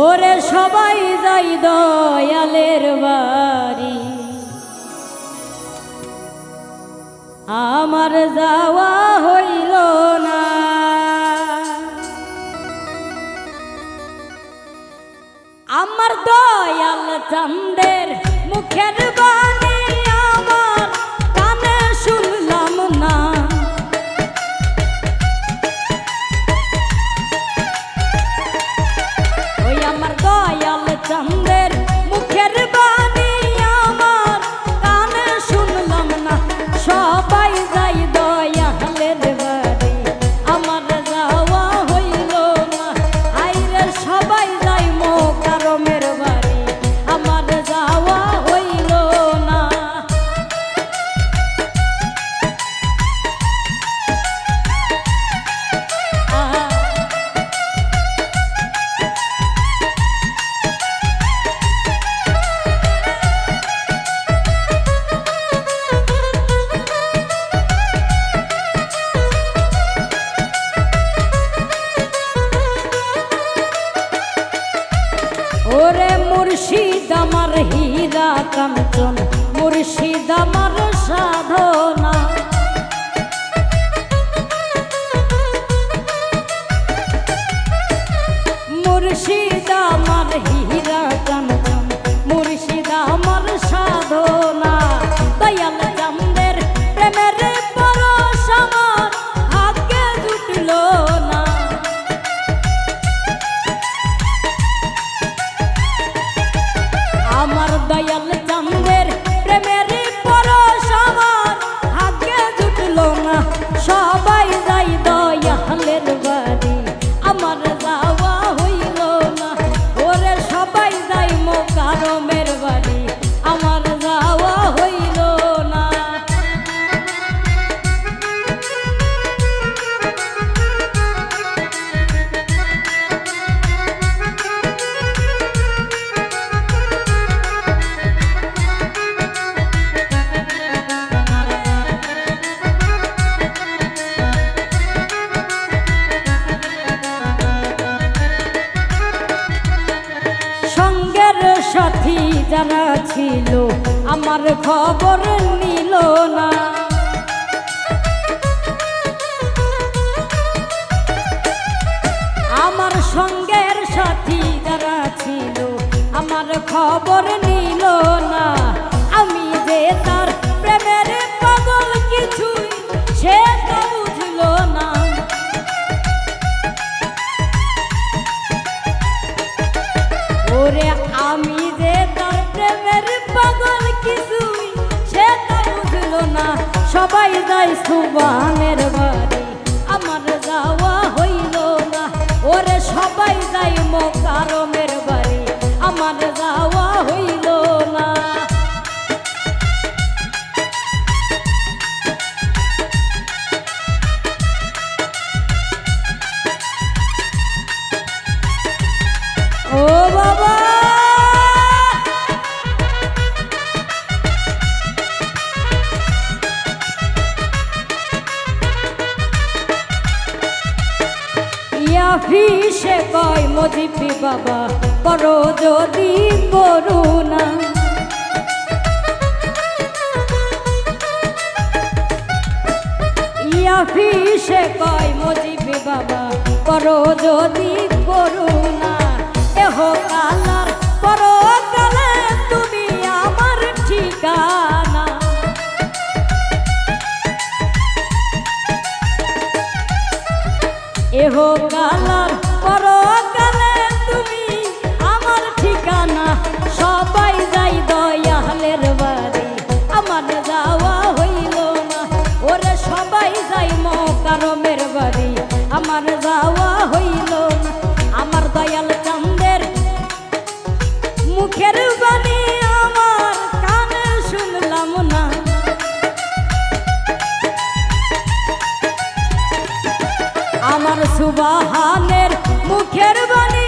ওরে সবাই যাই দয়ালের বাড়ি, আমার যাওয়া হইল না। আমার দয়াল চাঁদের মুখের বাণী আমার কানে শুনলাম না। ওই আমার দয়াল চাঁদের মুখের বাণী আমার কানে শুনলাম না। সবাই যাই দয়ালের বাড়ি, আমার যাওয়া হইল না। আইরে সবাই যাই মোকারমের বাড়ি, আমার যাওয়া হইল না। ওরে মুর্শিদ আমার হীরা কাঞ্চন, মুর্শিদ আমার সাধনা। মুর্শিদ আমার হীরা কাঞ্চন, মুর্শিদ আমার সাধনা। দয়াল চাঁদের প্রেমের পরশ আমার ভাগ্যে জুটল না। আমার দয়াল চাঁদের প্রেমের পরশ আমার ভাগ্যে জুটল না। সবাই যাই দয়ালের বাড়ি, আমার যাওয়া হইল না। ওরে সবাই যাই মোকারমের বাড়ি, আমার যাওয়া হইল না। সঙ্গের সাথী যারা ছিল আমার খবর নিল না। আমার সঙ্গের সাথী যারা ছিল আমার খবর নিল না। আমি যে তার প্রেমের পাগল কিছুই সে তো বুঝল না। ওরে আমি যে তার প্রেমের পাগল কিছুই সে তো বুঝল না। সবাই যাই সুবহানের বাড়ি, আমার যাওয়া হইল না। ওরে সবাই যাই মোকারমের বাড়ি, আমার যাওয়া হইল না। ও বাবা ইয়াফিসে কয় মজিবি বাবা করো যদি করুণা। ইয়াফিসে কয় মজিবি বাবা করো যদি করুণা। এহ কালার করো কালে তুমি আমার ঠিকানা। এহ কালার করো কালে তুমি আমার ঠিকানা। সবাই যাই দয়ালের বাড়ি, আমার যাওয়া হইল না। ওরে সবাই যাই মোকারমের বাড়ি, আমার যাওয়া হইল না। আমার দয়াল চাঁদের মুখের বাণী আমার কানে শুনলাম না। আমার সুবহানের মুখের বাণী